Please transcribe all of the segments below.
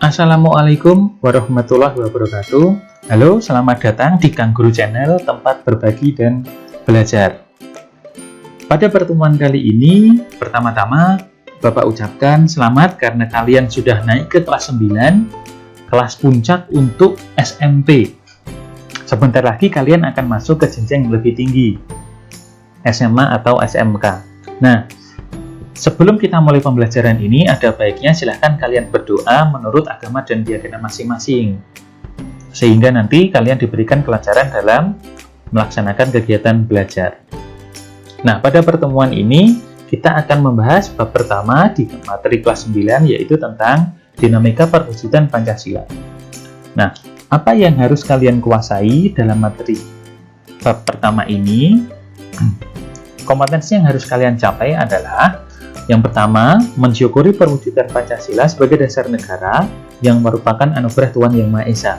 Assalamualaikum warahmatullahi wabarakatuh. Halo, selamat datang di Kang Guru Channel, tempat berbagi dan belajar. Pada pertemuan kali ini, pertama-tama Bapak ucapkan selamat karena kalian sudah naik ke kelas 9, kelas puncak untuk SMP. Sebentar lagi kalian akan masuk ke jenjang yang lebih tinggi, SMA atau SMK. Nah, sebelum kita mulai pembelajaran ini, ada baiknya silahkan kalian berdoa menurut agama dan keyakinan masing-masing, sehingga nanti kalian diberikan kelancaran dalam melaksanakan kegiatan belajar. Nah, pada pertemuan ini, kita akan membahas bab pertama di materi kelas 9, yaitu tentang dinamika perwujudan Pancasila. Nah, apa yang harus kalian kuasai dalam materi bab pertama ini? Kompetensi yang harus kalian capai adalah yang pertama, mensyukuri perwujudan Pancasila sebagai dasar negara yang merupakan anugerah Tuhan Yang Maha Esa.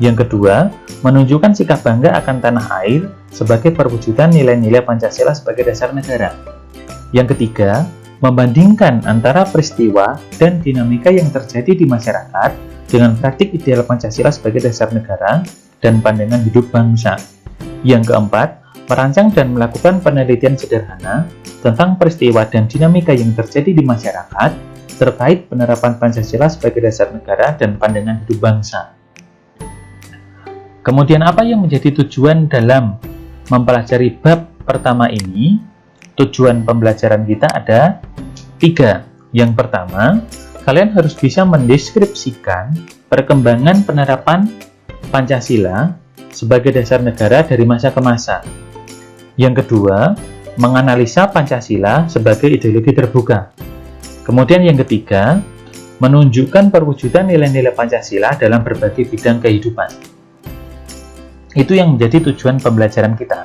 Yang kedua, menunjukkan sikap bangga akan tanah air sebagai perwujudan nilai-nilai Pancasila sebagai dasar negara. Yang ketiga, membandingkan antara peristiwa dan dinamika yang terjadi di masyarakat dengan praktik ideal Pancasila sebagai dasar negara dan pandangan hidup bangsa. Yang keempat, merancang dan melakukan penelitian sederhana tentang peristiwa dan dinamika yang terjadi di masyarakat terkait penerapan Pancasila sebagai dasar negara dan pandangan hidup bangsa. Kemudian apa yang menjadi tujuan dalam mempelajari bab pertama ini? Tujuan pembelajaran kita ada 3. Yang pertama, kalian harus bisa mendeskripsikan perkembangan penerapan Pancasila sebagai dasar negara dari masa ke masa. Yang kedua, menganalisa Pancasila sebagai ideologi terbuka. Kemudian yang ketiga, menunjukkan perwujudan nilai-nilai Pancasila dalam berbagai bidang kehidupan. Itu yang menjadi tujuan pembelajaran kita.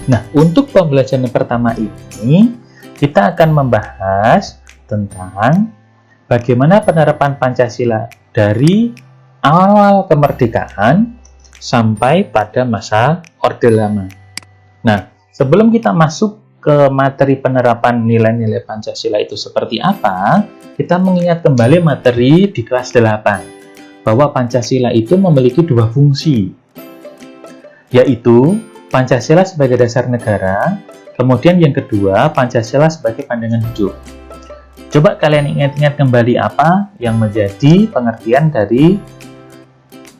Nah, untuk pembelajaran pertama ini, kita akan membahas tentang bagaimana penerapan Pancasila dari awal kemerdekaan sampai pada masa Orde Lama. Nah, sebelum kita masuk ke materi penerapan nilai-nilai Pancasila itu seperti apa, kita mengingat kembali materi di kelas 8, bahwa Pancasila itu memiliki 2 fungsi, yaitu Pancasila sebagai dasar negara, kemudian yang kedua, Pancasila sebagai pandangan hidup. Coba kalian ingat-ingat kembali apa yang menjadi pengertian dari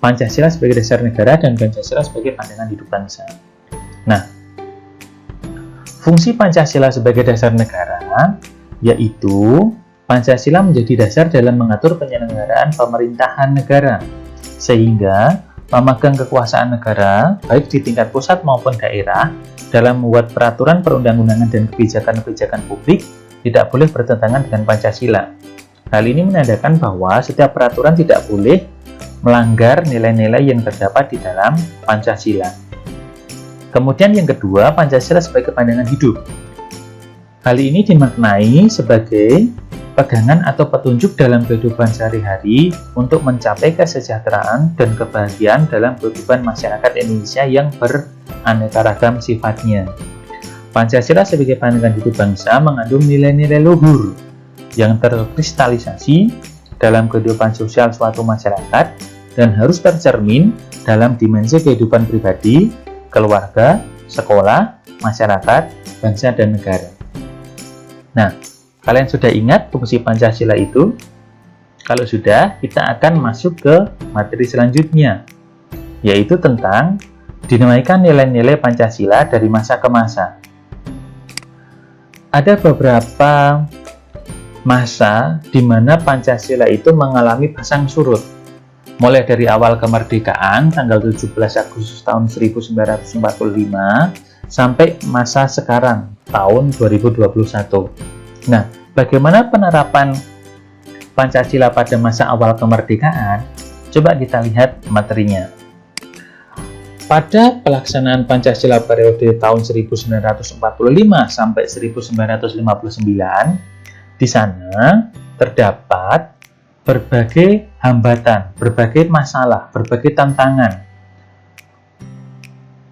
Pancasila sebagai dasar negara dan Pancasila sebagai pandangan hidup bangsa. Nah, fungsi Pancasila sebagai dasar negara, yaitu Pancasila menjadi dasar dalam mengatur penyelenggaraan pemerintahan negara, sehingga pemegang kekuasaan negara, baik di tingkat pusat maupun daerah, dalam membuat peraturan perundang-undangan dan kebijakan-kebijakan publik tidak boleh bertentangan dengan Pancasila. Hal ini menandakan bahwa setiap peraturan tidak boleh melanggar nilai-nilai yang terdapat di dalam Pancasila. Kemudian yang kedua, Pancasila sebagai pandangan hidup. Hal ini dimaknai sebagai pegangan atau petunjuk dalam kehidupan sehari-hari untuk mencapai kesejahteraan dan kebahagiaan dalam kehidupan masyarakat Indonesia yang beraneka ragam sifatnya. Pancasila sebagai pandangan hidup bangsa mengandung nilai-nilai luhur yang terkristalisasi dalam kehidupan sosial suatu masyarakat dan harus tercermin dalam dimensi kehidupan pribadi, keluarga, sekolah, masyarakat, bangsa, dan negara. Nah, kalian sudah ingat fungsi Pancasila itu? Kalau sudah, kita akan masuk ke materi selanjutnya, yaitu tentang dinamika nilai-nilai Pancasila dari masa ke masa. Ada beberapa masa di mana Pancasila itu mengalami pasang surut, mulai dari awal kemerdekaan tanggal 17 Agustus tahun 1945 sampai masa sekarang tahun 2021. Nah, bagaimana penerapan Pancasila pada masa awal kemerdekaan? Coba kita lihat materinya. Pada pelaksanaan Pancasila periode tahun 1945 sampai 1959, di sana terdapat berbagai hambatan, berbagai masalah, berbagai tantangan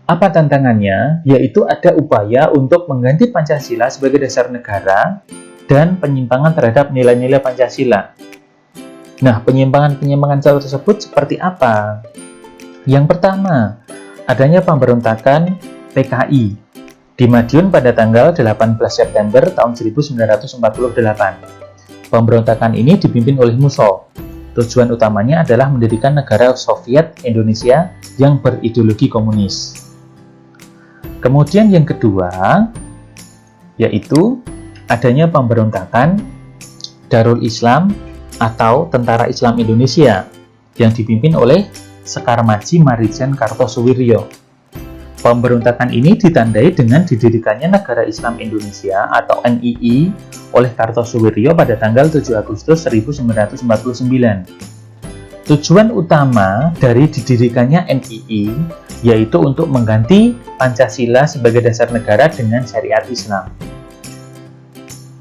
Apa tantangannya? Yaitu ada upaya untuk mengganti Pancasila sebagai dasar negara dan penyimpangan terhadap nilai-nilai Pancasila. Nah, penyimpangan-penyimpangan tersebut seperti apa? Yang pertama, adanya pemberontakan PKI di Madiun pada tanggal 18 September tahun 1948. Pemberontakan ini dipimpin oleh Musso. Tujuan utamanya adalah mendirikan negara Soviet Indonesia yang berideologi komunis. Kemudian yang kedua, yaitu adanya pemberontakan Darul Islam atau Tentara Islam Indonesia yang dipimpin oleh Sekar Maji Marijan Kartosuwiryo. Pemberontakan ini ditandai dengan didirikannya Negara Islam Indonesia atau NII oleh Kartosuwiryo pada tanggal 7 Agustus 1949. Tujuan utama dari didirikannya NII yaitu untuk mengganti Pancasila sebagai dasar negara dengan syariat Islam.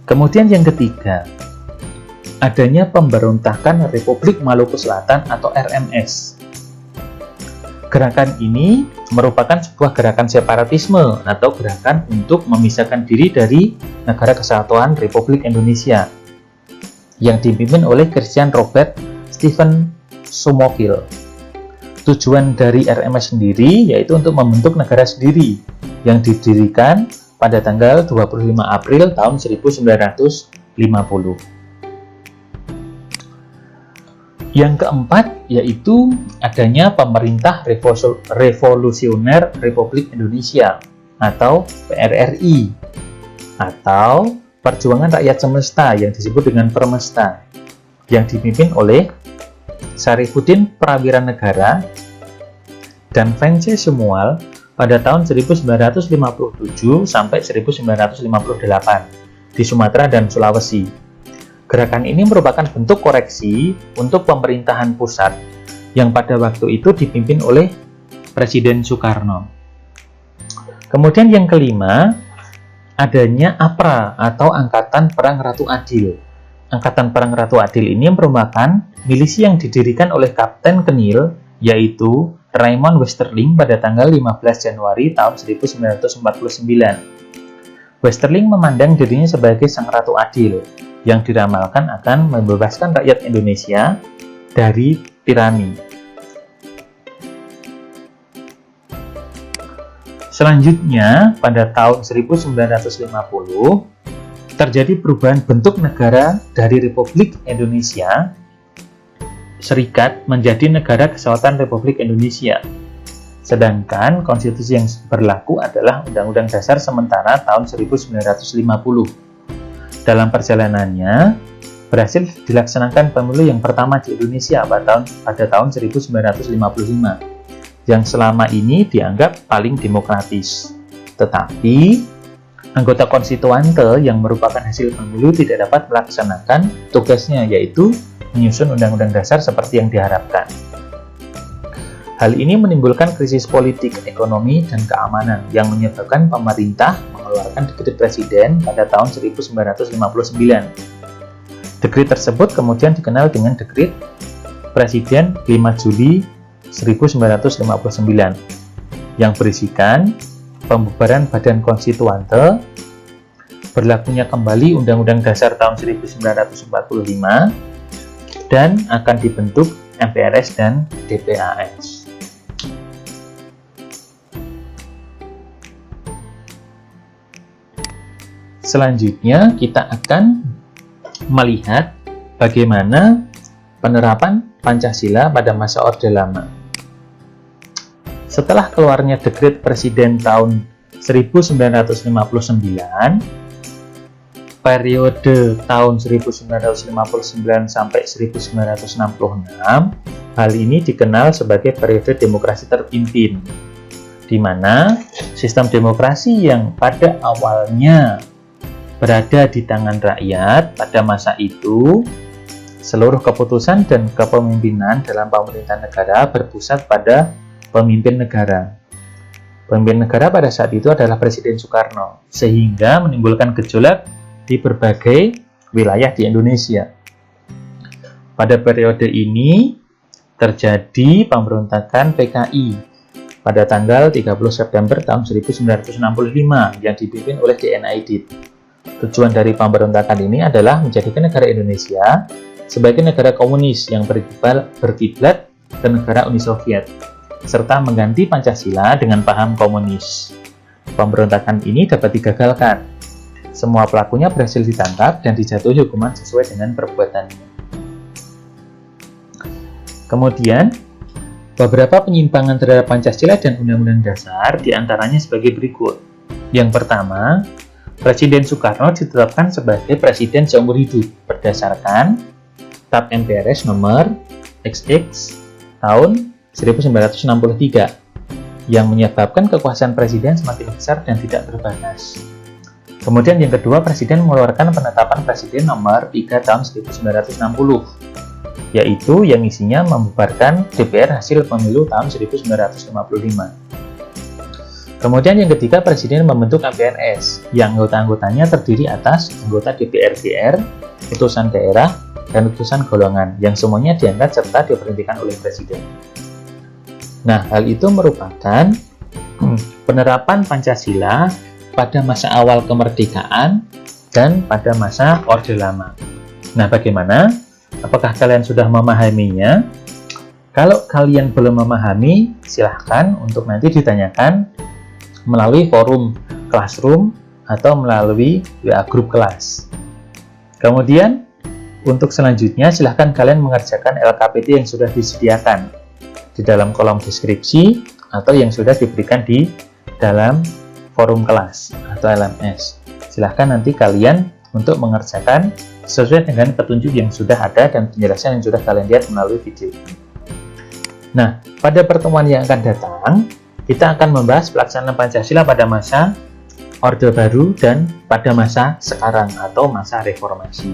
Kemudian yang ketiga, adanya pemberontakan Republik Maluku Selatan atau RMS. Gerakan ini merupakan sebuah gerakan separatisme atau gerakan untuk memisahkan diri dari Negara Kesatuan Republik Indonesia yang dipimpin oleh Christian Robert Stephen Sumokil. Tujuan dari RMS sendiri yaitu untuk membentuk negara sendiri yang didirikan pada tanggal 25 April tahun 1950. Yang keempat yaitu adanya Pemerintah Revolusioner Republik Indonesia atau PRRI atau Perjuangan Rakyat Semesta yang disebut dengan Permesta yang dipimpin oleh Sarifuddin Prawiranegara dan Vence Sumual pada tahun 1957 sampai 1958 di Sumatera dan Sulawesi. Gerakan ini merupakan bentuk koreksi untuk pemerintahan pusat yang pada waktu itu dipimpin oleh Presiden Soekarno. Kemudian yang kelima, adanya APRA atau Angkatan Perang Ratu Adil. Angkatan Perang Ratu Adil ini merupakan milisi yang didirikan oleh Kapten Kenil, yaitu Raymond Westerling pada tanggal 15 Januari tahun 1949. Westerling memandang dirinya sebagai Sang Ratu Adil, yang diramalkan akan membebaskan rakyat Indonesia dari tirani. Selanjutnya, pada tahun 1950, terjadi perubahan bentuk negara dari Republik Indonesia Serikat menjadi Negara Kesatuan Republik Indonesia. Sedangkan konstitusi yang berlaku adalah Undang-Undang Dasar Sementara tahun 1950. Dalam perjalanannya, berhasil dilaksanakan pemilu yang pertama di Indonesia pada tahun 1955, yang selama ini dianggap paling demokratis. Tetapi, anggota konstituante yang merupakan hasil pemilu tidak dapat melaksanakan tugasnya, yaitu menyusun undang-undang dasar seperti yang diharapkan. Hal ini menimbulkan krisis politik, ekonomi, dan keamanan yang menyebabkan pemerintah mengeluarkan dekret presiden pada tahun 1959. Dekret tersebut kemudian dikenal dengan Dekret Presiden 5 Juli 1959 yang berisikan pembubaran Badan Konstituante, berlakunya kembali Undang-Undang Dasar tahun 1945, dan akan dibentuk MPRS dan DPAS. Selanjutnya kita akan melihat bagaimana penerapan Pancasila pada masa Orde Lama. Setelah keluarnya Dekret Presiden tahun 1959, periode tahun 1959 sampai 1966, hal ini dikenal sebagai periode demokrasi terpimpin, di mana sistem demokrasi yang pada awalnya berada di tangan rakyat pada masa itu, seluruh keputusan dan kepemimpinan dalam pemerintahan negara berpusat pada pemimpin negara. Pemimpin negara pada saat itu adalah Presiden Soekarno, sehingga menimbulkan gejolak di berbagai wilayah di Indonesia. Pada periode ini terjadi pemberontakan PKI pada tanggal 30 September tahun 1965 yang dipimpin oleh DN Aidit. Tujuan dari pemberontakan ini adalah menjadikan negara Indonesia sebagai negara komunis yang berkiblat ke negara Uni Soviet, serta mengganti Pancasila dengan paham komunis. Pemberontakan ini dapat digagalkan. Semua pelakunya berhasil ditangkap dan dijatuhi hukuman sesuai dengan perbuatannya. Kemudian, beberapa penyimpangan terhadap Pancasila dan Undang-Undang Dasar diantaranya sebagai berikut. Yang pertama, Presiden Soekarno ditetapkan sebagai Presiden seumur hidup berdasarkan TAP MPRS nomor XX tahun 1963 yang menyebabkan kekuasaan Presiden semakin besar dan tidak terbatas. Kemudian yang kedua, Presiden mengeluarkan penetapan Presiden nomor 3 tahun 1960, yaitu yang isinya membubarkan DPR hasil pemilu tahun 1955. Kemudian yang ketiga, Presiden membentuk KPNS, yang anggota-anggotanya terdiri atas anggota DPR-DR, utusan daerah, dan utusan golongan, yang semuanya diangkat serta diberhentikan oleh Presiden. Nah, hal itu merupakan penerapan Pancasila pada masa awal kemerdekaan dan pada masa Orde Lama. Nah, bagaimana? Apakah kalian sudah memahaminya? Kalau kalian belum memahami, silahkan untuk nanti ditanyakan melalui forum Classroom atau melalui WA grup kelas. Kemudian, untuk selanjutnya silahkan kalian mengerjakan LKPD yang sudah disediakan di dalam kolom deskripsi atau yang sudah diberikan di dalam forum kelas atau LMS. Silahkan nanti kalian untuk mengerjakan sesuai dengan petunjuk yang sudah ada dan penjelasan yang sudah kalian lihat melalui video ini. Nah, pada pertemuan yang akan datang, kita akan membahas pelaksanaan Pancasila pada masa Orde Baru dan pada masa sekarang atau masa reformasi.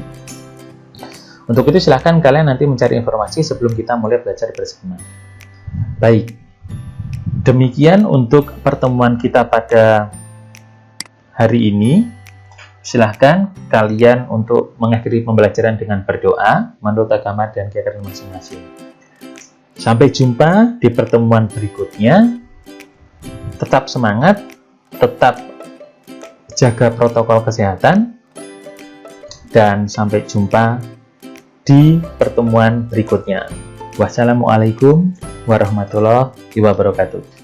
Untuk itu silahkan kalian nanti mencari informasi sebelum kita mulai belajar bersama. Baik, demikian untuk pertemuan kita pada hari ini. Silahkan kalian untuk mengakhiri pembelajaran dengan berdoa menurut agama dan keyakinan masing-masing. Sampai jumpa di pertemuan berikutnya. Tetap semangat, tetap jaga protokol kesehatan, dan sampai jumpa di pertemuan berikutnya. Wassalamualaikum warahmatullahi wabarakatuh.